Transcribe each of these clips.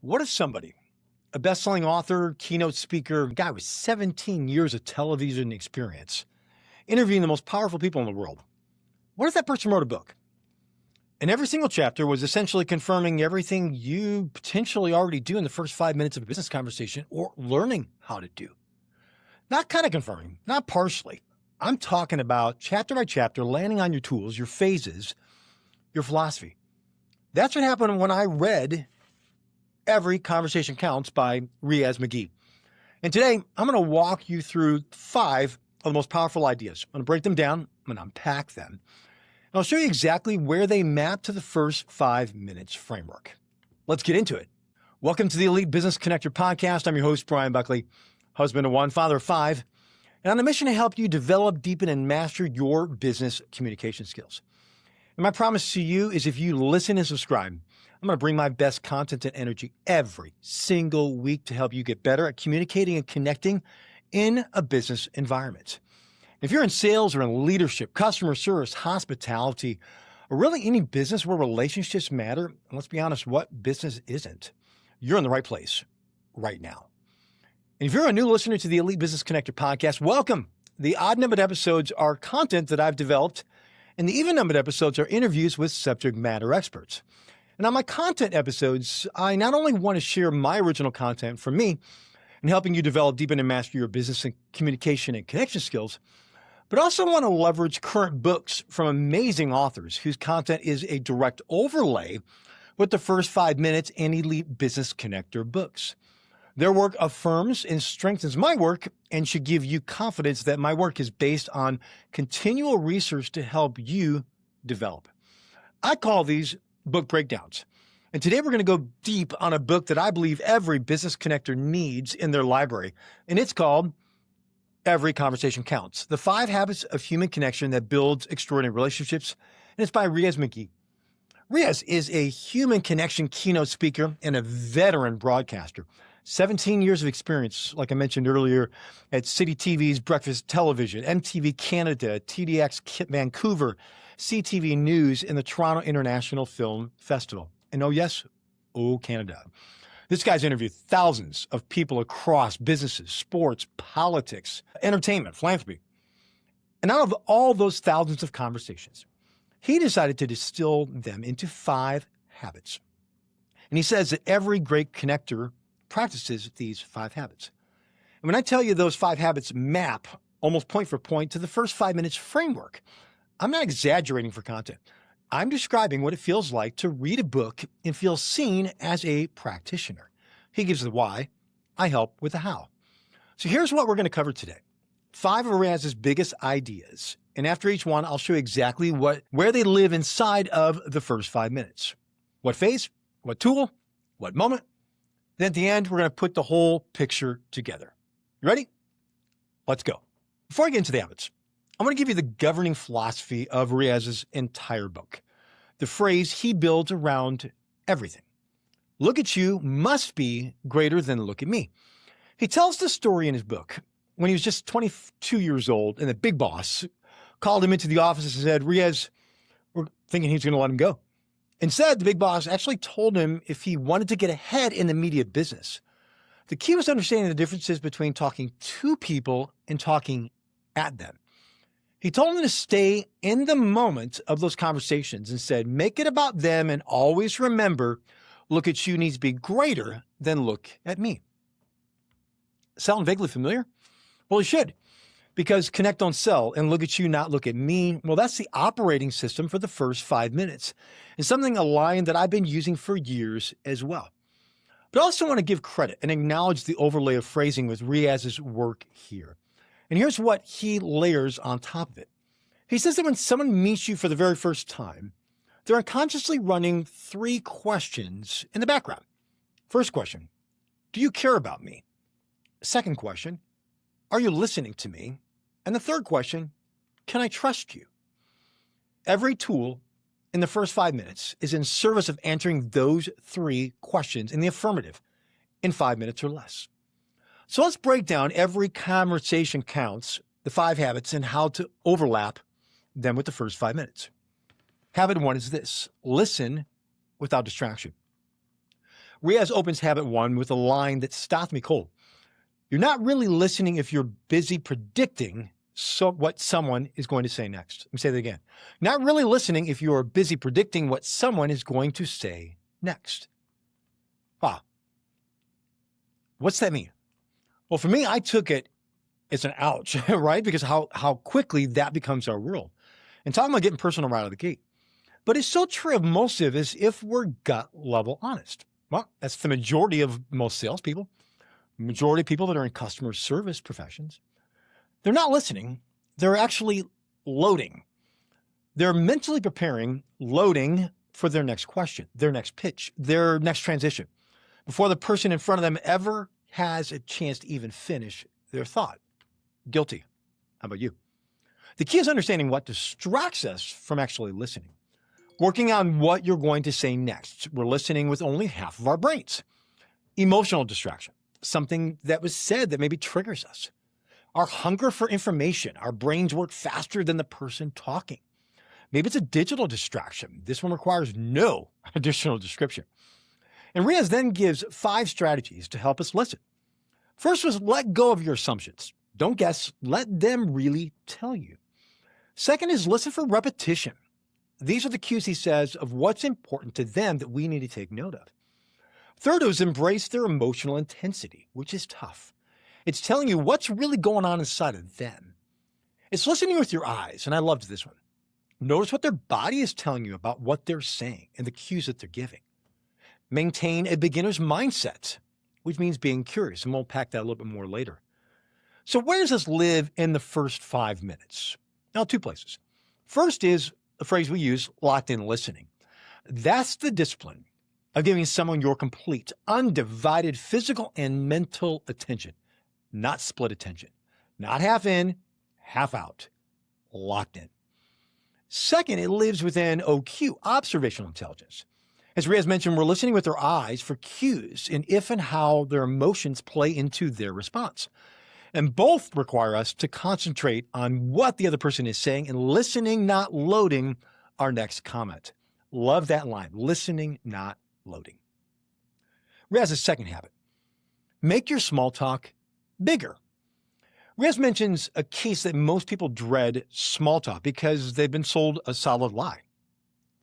What if somebody, a best-selling author, keynote speaker, guy with 17 years of television experience, interviewing the most powerful people in the world, what if that person wrote a book? And every single chapter was essentially confirming everything you potentially already do in the first 5 minutes of a business conversation or learning how to do. Not kind of confirming, not partially. I'm talking about chapter by chapter, landing on your tools, your phases, your philosophy. That's what happened when I read Every Conversation Counts by Riaz Meghji. And today, I'm going to walk you through 5 of the most powerful ideas. I'm going to break them down. I'm going to unpack them. And I'll show you exactly where they map to the first 5 minutes framework. Let's get into it. Welcome to the Elite Business Connector podcast. I'm your host, Bryan Buckley, husband of 1, father of 5, and on a mission to help you develop, deepen, and master your business communication skills. And my promise to you is if you listen and subscribe, I'm going to bring my best content and energy every single week to help you get better at communicating and connecting in a business environment. If you're in sales or in leadership, customer service, hospitality, or really any business where relationships matter, and let's be honest, what business isn't, you're in the right place right now. And if you're a new listener to the Elite Business Connector podcast, welcome. The odd-numbered episodes are content that I've developed, and the even-numbered episodes are interviews with subject matter experts. And on my content episodes, I not only want to share my original content from me in helping you develop, deepen, and master your business and communication and connection skills, but also want to leverage current books from amazing authors whose content is a direct overlay with the first 5 minutes and Elite Business Connector books. Their work affirms and strengthens my work and should give you confidence that my work is based on continual research to help you develop. I call these book breakdowns. And today we're going to go deep on a book that I believe every business connector needs in their library. And it's called Every Conversation Counts: The 5 Habits of Human Connection That Builds Extraordinary Relationships. And it's by Riaz Meghji. Riaz is a human connection keynote speaker and a veteran broadcaster. 17 years of experience, like I mentioned earlier, at City TV's Breakfast Television, MTV Canada, TDX Vancouver, CTV News, and the Toronto International Film Festival. And oh yes, oh Canada. This guy's interviewed thousands of people across businesses, sports, politics, entertainment, philanthropy. And out of all those thousands of conversations, he decided to distill them into 5 habits. And he says that every great connector practices these 5 habits. And when I tell you those 5 habits map almost point for point to the first 5 minutes framework, I'm not exaggerating for content. I'm describing what it feels like to read a book and feel seen as a practitioner. He gives the why, I help with the how. So here's what we're going to cover today. 5 of Riaz's biggest ideas. And after each one, I'll show you exactly where they live inside of the first 5 minutes. What phase, what tool, what moment. Then at the end, we're going to put the whole picture together. You ready? Let's go. Before I get into the habits, I'm going to give you the governing philosophy of Riaz's entire book. The phrase he builds around everything. Look at you must be greater than look at me. He tells the story in his book when he was just 22 years old and the big boss called him into the office and said, Riaz, we're thinking he's going to let him go. Instead, the big boss actually told him if he wanted to get ahead in the media business, the key was understanding the differences between talking to people and talking at them. He told him to stay in the moment of those conversations and said, make it about them and always remember, look at you needs to be greater than look at me. Sound vaguely familiar? Well, it should, because connect, don't sell, and look at you, not look at me. Well, that's the operating system for the first 5 minutes. And something, a line that I've been using for years as well. But I also want to give credit and acknowledge the overlay of phrasing with Riaz's work here. And here's what he layers on top of it. He says that when someone meets you for the very first time, they're unconsciously running 3 questions in the background. First question, do you care about me? Second question, are you listening to me? And the third question, can I trust you? Every tool in the first 5 minutes is in service of answering those 3 questions in the affirmative in 5 minutes or less. So let's break down Every Conversation Counts, the 5 habits, and how to overlap them with the first 5 minutes. Habit 1 is this: listen without distraction. Riaz opens habit 1 with a line that stopped me cold. You're not really listening if you're busy predicting what someone is going to say next. Let me say that again. Not really listening if you're busy predicting what someone is going to say next. Wow. What's that mean? Well, for me, I took it as an ouch, right? Because how quickly that becomes our world. And talking about getting personal right out of the gate. But it's so true of most of us if we're gut level honest. Well, that's the majority of most salespeople, majority of people that are in customer service professions. They're not listening. They're actually loading. They're mentally preparing, loading for their next question, their next pitch, their next transition, before the person in front of them ever has a chance to even finish their thought. Guilty. How about you? The key is understanding what distracts us from actually listening. Working on what you're going to say next. We're listening with only half of our brains. Emotional distraction. Something that was said that maybe triggers us. Our hunger for information. Our brains work faster than the person talking. Maybe it's a digital distraction. This one requires no additional description. And Riaz then gives 5 strategies to help us listen. First was let go of your assumptions. Don't guess. Let them really tell you. Second is listen for repetition. These are the cues, he says, of what's important to them that we need to take note of. Third is embrace their emotional intensity, which is tough. It's telling you what's really going on inside of them. It's listening with your eyes, and I loved this one. Notice what their body is telling you about what they're saying and the cues that they're giving. Maintain a beginner's mindset, which means being curious, and we'll unpack that a little bit more later. So where does this live in the first 5 minutes? Now, 2 places. First is a phrase we use, locked in listening. That's the discipline of giving someone your complete, undivided physical and mental attention, not split attention, not half in, half out, locked in. Second, it lives within OQ, observational intelligence. As Riaz mentioned, we're listening with our eyes for cues in if and how their emotions play into their response. And both require us to concentrate on what the other person is saying and listening, not loading our next comment. Love that line, listening, not loading. Riaz's second habit, make your small talk bigger. Riaz mentions a case that most people dread small talk because they've been sold a solid lie.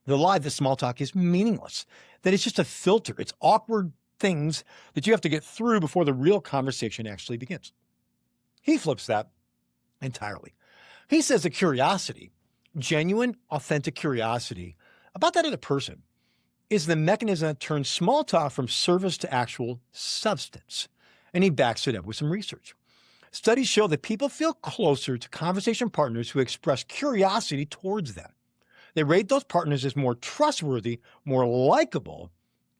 The lie that small talk is meaningless, that it's just a filter. It's awkward things that you have to get through before the real conversation actually begins. He flips that entirely. He says that curiosity, genuine, authentic curiosity about that other person, is the mechanism that turns small talk from service to actual substance. And he backs it up with some research. Studies show that people feel closer to conversation partners who express curiosity towards them. They rate those partners as more trustworthy, more likable,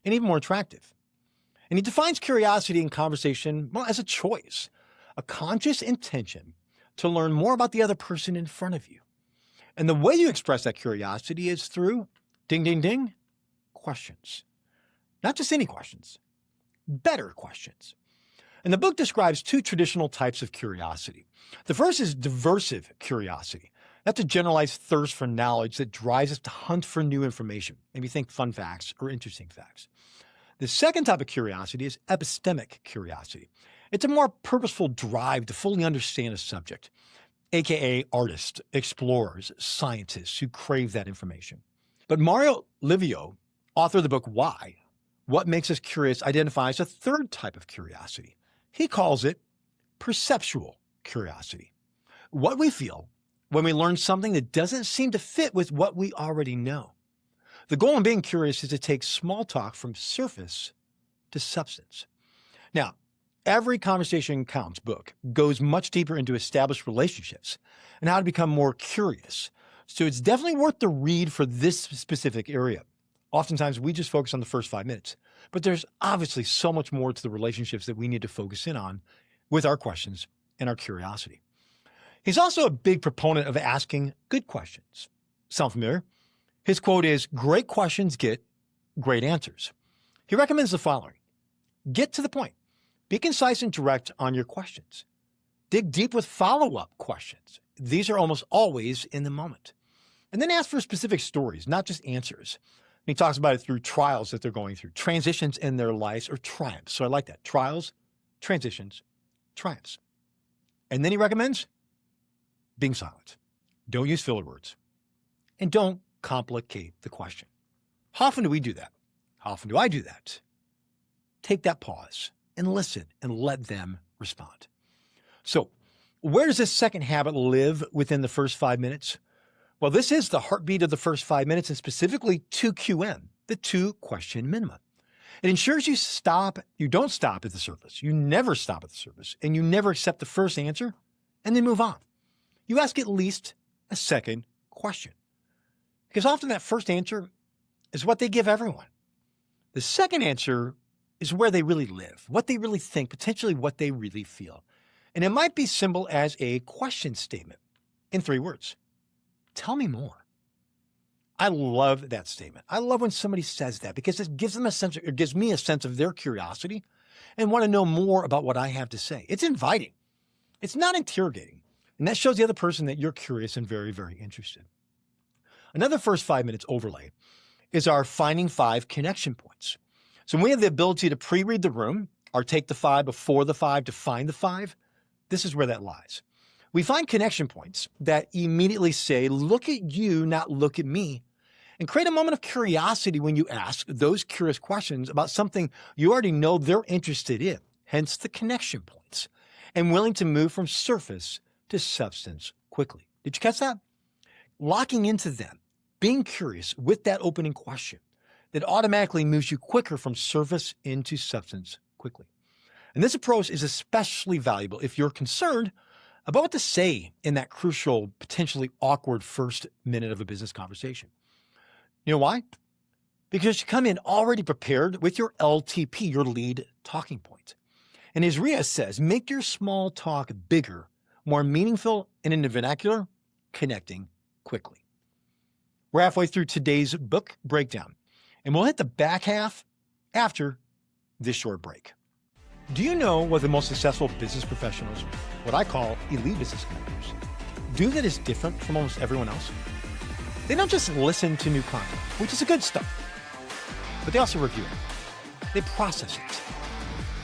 and even more attractive. And he defines curiosity in conversation, well, as a choice, a conscious intention to learn more about the other person in front of you. And the way you express that curiosity is through, ding, ding, ding, questions. Not just any questions, better questions. And the book describes 2 traditional types of curiosity. The first is diversive curiosity. That's a generalized thirst for knowledge that drives us to hunt for new information. Maybe think fun facts or interesting facts. The second type of curiosity is epistemic curiosity. It's a more purposeful drive to fully understand a subject, aka artists, explorers, scientists who crave that information. But Mario Livio, author of the book Why? What Makes Us Curious, identifies a third type of curiosity. He calls it perceptual curiosity. What we feel when we learn something that doesn't seem to fit with what we already know. The goal in being curious is to take small talk from surface to substance. Now, Every Conversation Counts book goes much deeper into established relationships and how to become more curious. So it's definitely worth the read for this specific area. Oftentimes, we just focus on the first 5 minutes, but there's obviously so much more to the relationships that we need to focus in on with our questions and our curiosity. He's also a big proponent of asking good questions. Sound familiar? His quote is, "Great questions get great answers." He recommends the following. Get to the point. Be concise and direct on your questions. Dig deep with follow-up questions. These are almost always in the moment. And then ask for specific stories, not just answers. He talks about it through trials that they're going through, transitions in their lives or triumphs. So I like that. Trials, transitions, triumphs. And then he recommends being silent. Don't use filler words. And don't complicate the question. How often do we do that? How often do I do that? Take that pause and listen and let them respond. So where does this second habit live within the first 5 minutes? Well, this is the heartbeat of the first 5 minutes, and specifically 2QM, the 2-question minimum. It ensures you don't stop at the surface. You never stop at the surface, and you never accept the first answer and then move on. You ask at least a second question, because often that first answer is what they give everyone. The second answer is where they really live, what they really think, potentially what they really feel. And it might be simple as a question statement in 3 words. Tell me more. I love that statement. I love when somebody says that because it gives me a sense of their curiosity and want to know more about what I have to say. It's inviting. It's not interrogating. And that shows the other person that you're curious and very, very interested. Another first 5 minutes overlay is our finding 5 connection points. So when we have the ability to pre-read the room or take the 5 before the 5 to find the 5, this is where that lies. We find connection points that immediately say, look at you, not look at me, and create a moment of curiosity when you ask those curious questions about something you already know they're interested in, hence the connection points, and willing to move from surface to substance quickly. Did you catch that? Locking into them, being curious with that opening question that automatically moves you quicker from surface into substance quickly. And this approach is especially valuable if you're concerned about what to say in that crucial, potentially awkward first minute of a business conversation. You know why? Because you come in already prepared with your LTP, your lead talking point. And as Riaz says, make your small talk bigger, more meaningful, and in the vernacular, connecting quickly. We're halfway through today's book breakdown, and we'll hit the back half after this short break. Do you know what the most successful business professionals, what I call elite business connectors, do that is different from almost everyone else? They don't just listen to new content, which is a good stuff, but they also review it. They process it.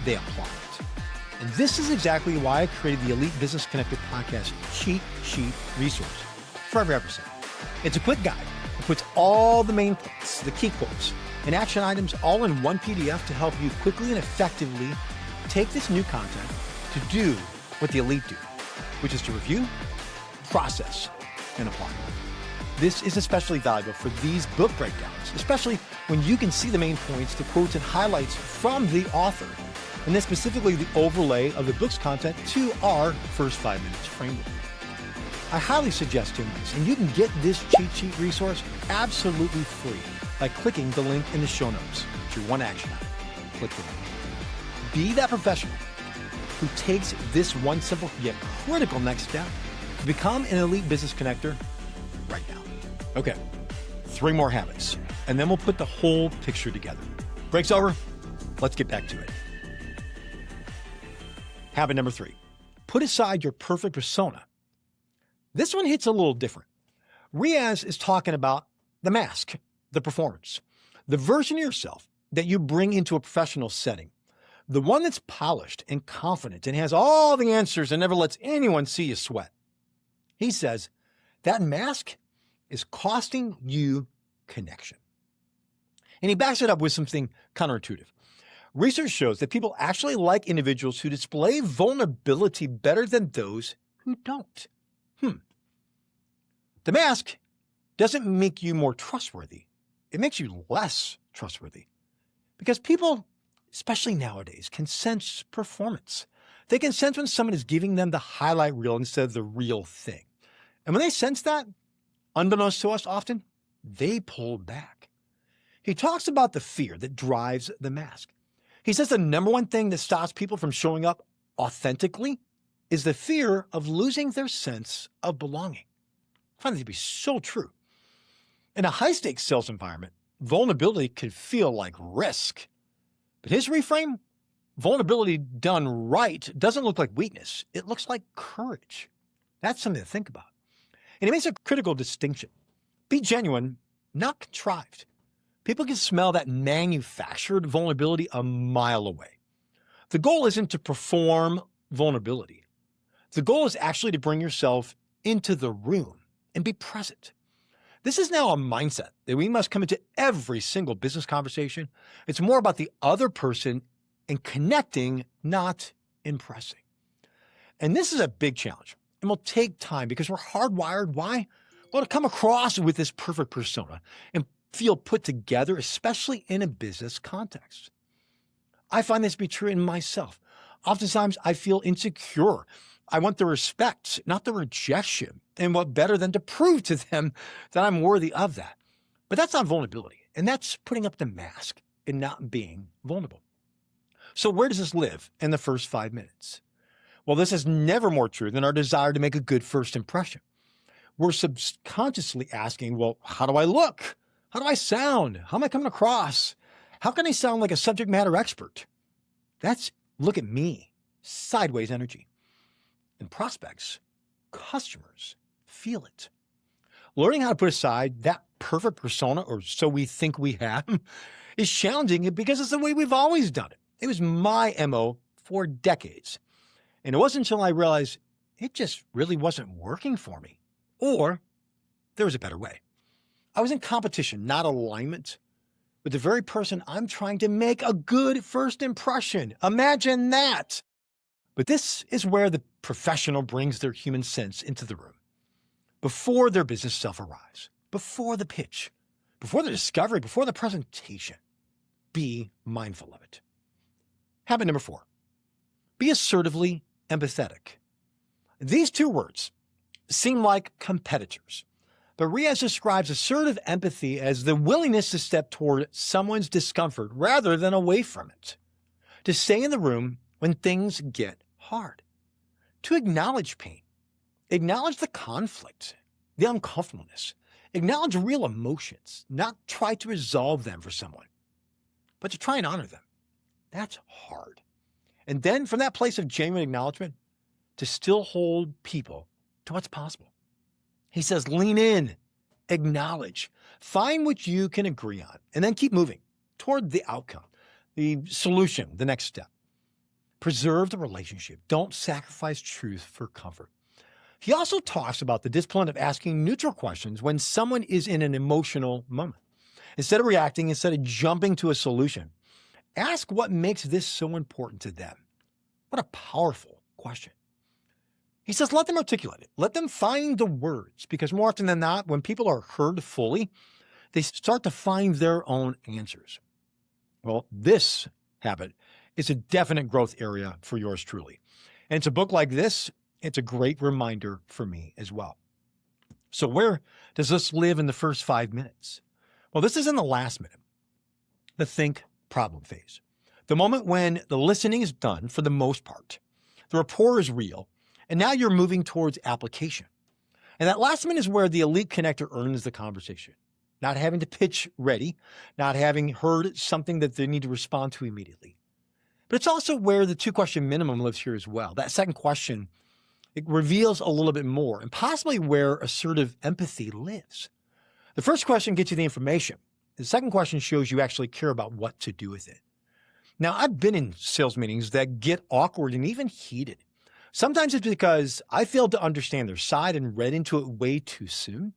They apply it. And this is exactly why I created the Elite Business Connector Podcast cheat sheet resource for every episode. It's a quick guide that puts all the main points, the key quotes, and action items all in one PDF to help you quickly and effectively take this new content to do what the elite do, which is to review, process, and apply. This is especially valuable for these book breakdowns, especially when you can see the main points, the quotes, and highlights from the author, and then specifically the overlay of the book's content to our first 5 minutes framework. I highly suggest doing this, and you can get this cheat sheet resource absolutely free by clicking the link in the show notes. It's your one action item. Click the link. Be that professional who takes this one simple yet critical next step to become an elite business connector right now. Okay, 3 more habits, and then we'll put the whole picture together. Break's over. Let's get back to it. Habit number 3, put aside your perfect persona. This one hits a little different. Riaz is talking about the mask, the performance, the version of yourself that you bring into a professional setting. The one that's polished and confident and has all the answers and never lets anyone see you sweat. He says that mask is costing you connection. And he backs it up with something counterintuitive. Research shows that people actually like individuals who display vulnerability better than those who don't. The mask doesn't make you more trustworthy. It makes you less trustworthy because people, especially nowadays, can sense performance. They can sense when someone is giving them the highlight reel instead of the real thing. And when they sense that, unbeknownst to us often, they pull back. He talks about the fear that drives the mask. He says the number one thing that stops people from showing up authentically is the fear of losing their sense of belonging. I find that to be so true. In a high-stakes sales environment, vulnerability can feel like risk. But his reframe, vulnerability done right doesn't look like weakness. It looks like courage. That's something to think about. And he makes a critical distinction. Be genuine, not contrived. People can smell that manufactured vulnerability a mile away. The goal isn't to perform vulnerability. The goal is actually to bring yourself into the room and be present. This is now a mindset that we must come into every single business conversation. It's more about the other person and connecting, not impressing. And this is a big challenge and will take time because we're hardwired. Why? Well, to come across with this perfect persona and feel put together, especially in a business context. I find this to be true in myself. Oftentimes I feel insecure. I want the respect, not the rejection. And what better than to prove to them that I'm worthy of that? But that's not vulnerability. And that's putting up the mask and not being vulnerable. So where does this live in the first 5 minutes? Well, this is never more true than our desire to make a good first impression. We're subconsciously asking, well, how do I look? How do I sound? How am I coming across? How can I sound like a subject matter expert? That's look at me, sideways energy. And prospects, customers, feel it. Learning how to put aside that perfect persona, or so we think we have, is challenging because it's the way we've always done it. It was my MO for decades. And it wasn't until I realized it just really wasn't working for me. Or there was a better way. I was in competition, not alignment, with the very person I'm trying to make a good first impression. Imagine that. But this is where the professional brings their human sense into the room. Before their business self arrives, before the pitch, before the discovery, before the presentation, be mindful of it. Habit number 4, be assertively empathetic. These two words seem like competitors, but Riaz describes assertive empathy as the willingness to step toward someone's discomfort rather than away from it, to stay in the room when things get hard, to acknowledge pain, acknowledge the conflict, the uncomfortableness, acknowledge real emotions, not try to resolve them for someone, but to try and honor them. That's hard. And then from that place of genuine acknowledgement, to still hold people to what's possible. He says, lean in, acknowledge, find what you can agree on, and then keep moving toward the outcome, the solution, the next step. Preserve the relationship. Don't sacrifice truth for comfort. He also talks about the discipline of asking neutral questions when someone is in an emotional moment. Instead of reacting, instead of jumping to a solution, ask what makes this so important to them. What a powerful question. He says, let them articulate it. Let them find the words, because more often than not, when people are heard fully, they start to find their own answers. Well, this habit is a definite growth area for yours truly. And it's a book like this, it's a great reminder for me as well. So where does this live in the first 5 minutes? Well, this is in the last minute, the think problem phase. The moment when the listening is done for the most part, the rapport is real, and now you're moving towards application. And that last minute is where the elite connector earns the conversation. Not having to pitch ready, not having heard something that they need to respond to immediately. But it's also where the 2-question minimum lives here as well. That second question, it reveals a little bit more, and possibly where assertive empathy lives. The first question gets you the information. The second question shows you actually care about what to do with it. Now, I've been in sales meetings that get awkward and even heated. Sometimes it's because I failed to understand their side and read into it way too soon.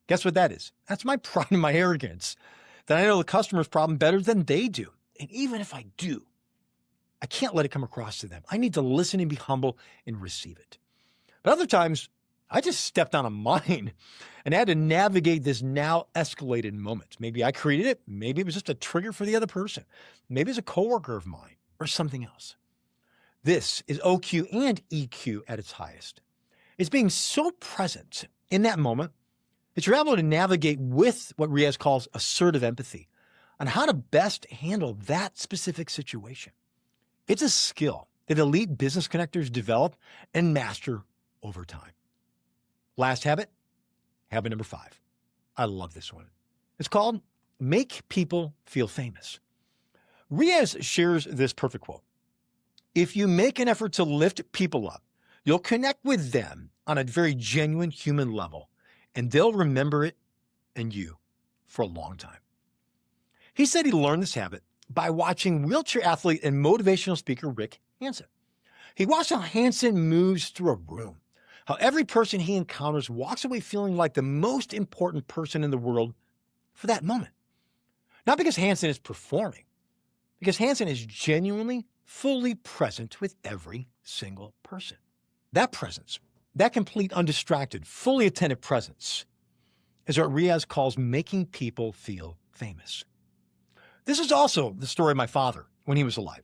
Guess what that is? That's my pride and my arrogance, that I know the customer's problem better than they do. And even if I do, I can't let it come across to them. I need to listen and be humble and receive it. But other times, I just stepped on a mine and had to navigate this now escalated moment. Maybe I created it. Maybe it was just a trigger for the other person. Maybe it's a coworker of mine or something else. This is OQ and EQ at its highest. It's being so present in that moment that you're able to navigate with what Riaz calls assertive empathy on how to best handle that specific situation. It's a skill that elite business connectors develop and master over time. Last habit, habit number 5. I love this one. It's called Make People Feel Famous. Riaz shares this perfect quote. If you make an effort to lift people up, you'll connect with them on a very genuine human level, and they'll remember it and you for a long time. He said he learned this habit by watching wheelchair athlete and motivational speaker Rick Hansen. He watched how Hansen moves through a room, how every person he encounters walks away feeling like the most important person in the world for that moment. Not because Hansen is performing, because Hansen is genuinely, fully present with every single person. That presence, that complete, undistracted, fully attentive presence, is what Riaz calls making people feel famous. This is also the story of my father when he was alive.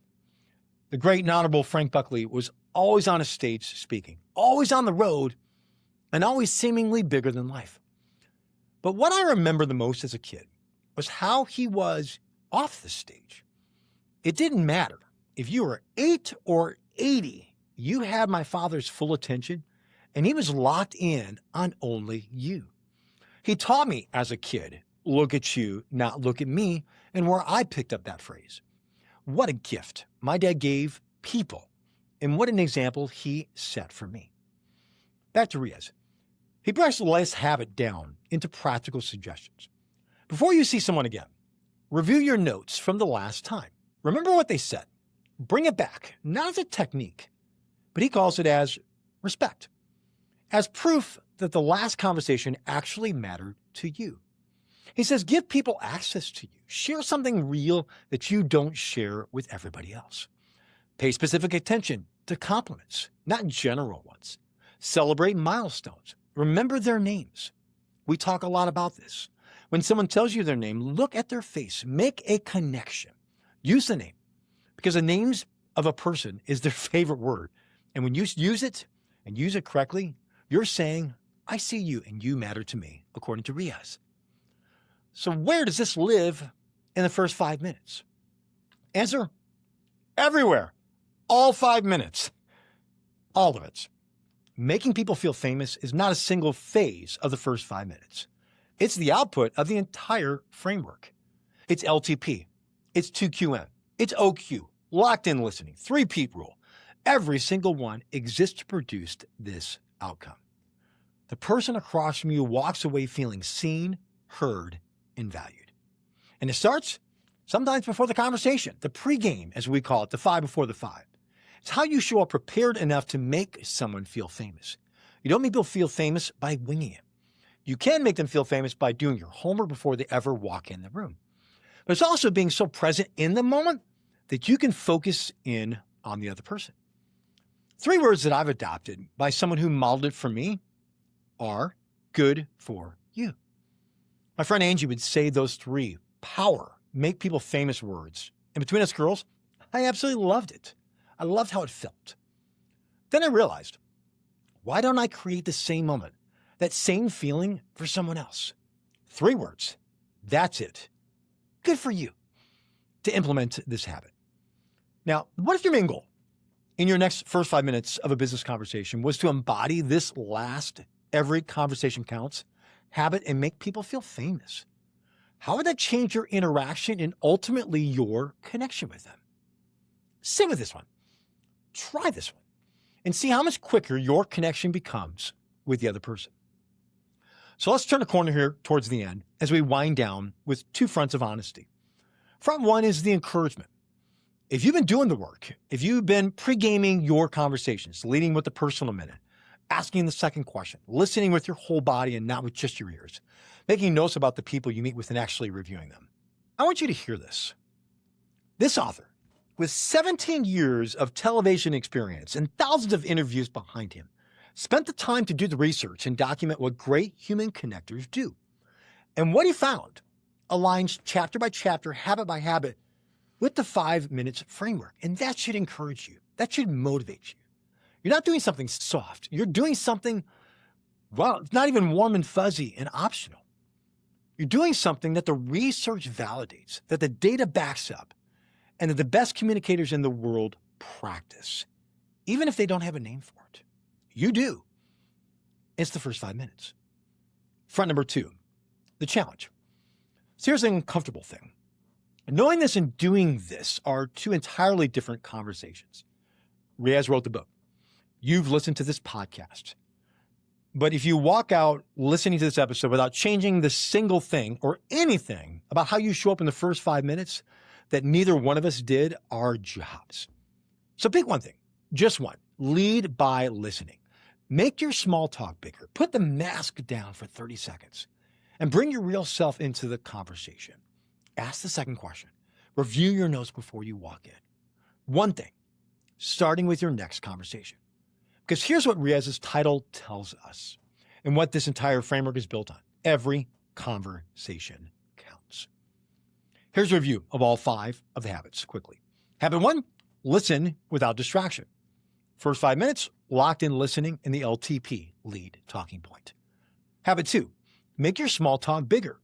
The great and honorable Frank Buckley was always on a stage speaking, always on the road, and always seemingly bigger than life. But what I remember the most as a kid was how he was off the stage. It didn't matter if you were 8 or 80, you had my father's full attention, and he was locked in on only you. He taught me as a kid, look at you, not look at me, and where I picked up that phrase. What a gift my dad gave people, and what an example he set for me. Back to Riaz. He breaks the last habit down into practical suggestions. Before you see someone again, review your notes from the last time. Remember what they said. Bring it back, not as a technique, but he calls it as respect, as proof that the last conversation actually mattered to you. He says, give people access to you. Share something real that you don't share with everybody else. Pay specific attention to compliments, not general ones. Celebrate milestones. Remember their names. We talk a lot about this. When someone tells you their name, look at their face. Make a connection. Use the name, because the names of a person is their favorite word. And when you use it and use it correctly, you're saying, I see you and you matter to me, according to Riaz. So where does this live in the first 5 minutes? Answer, everywhere. All 5 minutes. All of it. Making people feel famous is not a single phase of the first 5 minutes. It's the output of the entire framework. It's LTP. It's 2QM. It's OQ. Locked in listening. 3P rule. Every single one exists to produce this outcome. The person across from you walks away feeling seen, heard, and valued. And it starts sometimes before the conversation, the pregame, as we call it, the 5 before the 5. It's how you show up prepared enough to make someone feel famous. You don't make people feel famous by winging it. You can make them feel famous by doing your homework before they ever walk in the room. But it's also being so present in the moment that you can focus in on the other person. 3 words that I've adopted by someone who modeled it for me are good for you. My friend Angie would say those 3 power, make people famous words. And between us girls, I absolutely loved it. I loved how it felt. Then I realized, why don't I create the same moment, that same feeling for someone else? 3 words. That's it. Good for you to implement this habit. Now, what if your main goal in your next first 5 minutes of a business conversation was to embody this last every conversation counts habit and make people feel famous? How would that change your interaction and ultimately your connection with them? Sit with this one. Try this one and see how much quicker your connection becomes with the other person. So let's turn the corner here towards the end as we wind down with 2 fronts of honesty. Front 1 is the encouragement. If you've been doing the work, if you've been pre-gaming your conversations, leading with the personal minute, asking the second question, listening with your whole body and not with just your ears, making notes about the people you meet with and actually reviewing them, I want you to hear this. This author, with 17 years of television experience and thousands of interviews behind him, spent the time to do the research and document what great human connectors do. And what he found aligns chapter by chapter, habit by habit, with the 5 minutes framework. And that should encourage you. That should motivate you. You're not doing something soft. You're doing something, well, it's not even warm and fuzzy and optional. You're doing something that the research validates, that the data backs up, and that the best communicators in the world practice, even if they don't have a name for it. You do. It's the first 5 minutes. Front number 2, the challenge. So here's an uncomfortable thing. Knowing this and doing this are 2 entirely different conversations. Riaz wrote the book. You've listened to this podcast. But if you walk out listening to this episode without changing the single thing or anything about how you show up in the first 5 minutes that neither one of us did, our jobs. So pick one thing, just one. Lead by listening. Make your small talk bigger. Put the mask down for 30 seconds and bring your real self into the conversation. Ask the second question. Review your notes before you walk in. One thing, starting with your next conversation. Because here's what Riaz's title tells us and what this entire framework is built on. Every conversation counts. Here's a review of all 5 of the habits quickly. Habit 1, listen without distraction. First 5 minutes, locked in listening in the LTP, lead talking point. Habit 2, make your small talk bigger.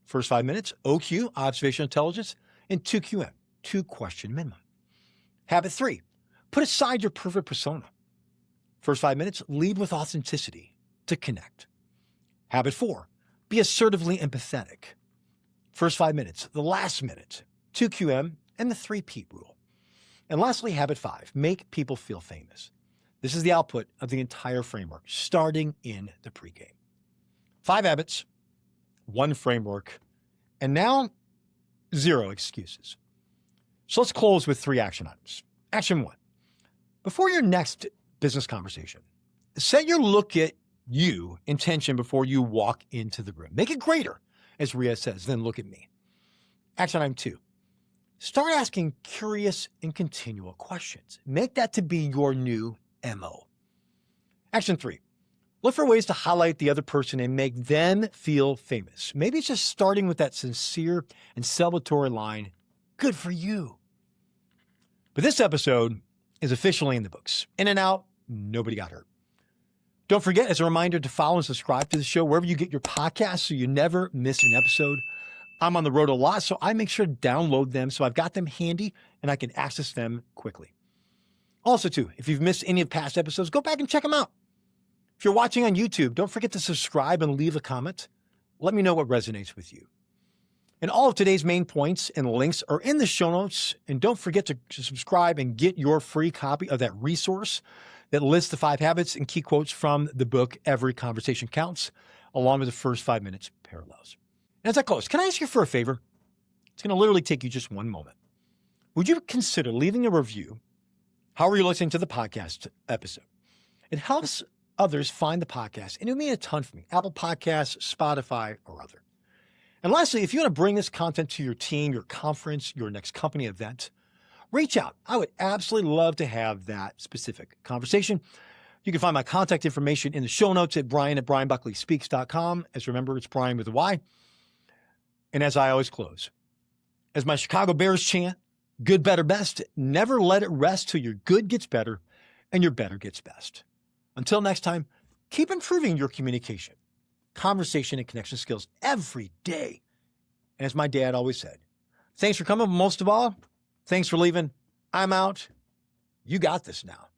First 5 minutes, OQ, observational intelligence, and 2QM, 2-question minimum. Habit 3, put aside your perfect persona. First 5 minutes, lead with authenticity to connect. Habit 4, be assertively empathetic. First 5 minutes, the last minute, 2QM, and the 3P rule. And lastly, habit 5, make people feel famous. This is the output of the entire framework, starting in the pregame. 5 habits, 1 framework, and now 0 excuses. So let's close with 3 action items. Action 1, before your next business conversation, set your look at you intention before you walk into the room. Make it greater, as Riaz says, then look at me. Action item 2, start asking curious and continual questions. Make that to be your new MO. Action 3, look for ways to highlight the other person and make them feel famous. Maybe it's just starting with that sincere and celebratory line, good for you. But this episode is officially in the books. In and out, nobody got hurt. Don't forget, as a reminder, to follow and subscribe to the show wherever you get your podcasts so you never miss an episode. I'm on the road a lot, so I make sure to download them so I've got them handy and I can access them quickly. Also, too, if you've missed any of past episodes, go back and check them out. If you're watching on YouTube, don't forget to subscribe and leave a comment. Let me know what resonates with you. And all of today's main points and links are in the show notes. And don't forget to subscribe and get your free copy of that resource that lists the 5 habits and key quotes from the book, Every Conversation Counts, along with the first 5 minutes parallels. And as I close, can I ask you for a favor? It's going to literally take you just one moment. Would you consider leaving a review, however you're listening to the podcast episode? It helps others find the podcast, and it would mean a ton for me. Apple Podcasts, Spotify, or other. And lastly, if you want to bring this content to your team, your conference, your next company event, reach out. I would absolutely love to have that specific conversation. You can find my contact information in the show notes at Bryan@BryanBuckleySpeaks.com. As remember, it's Bryan with a Y. And as I always close, as my Chicago Bears chant, good, better, best, never let it rest till your good gets better and your better gets best. Until next time, keep improving your communication, conversation, and connection skills every day. And as my dad always said, thanks for coming, but most of all, thanks for leaving. I'm out. You got this now.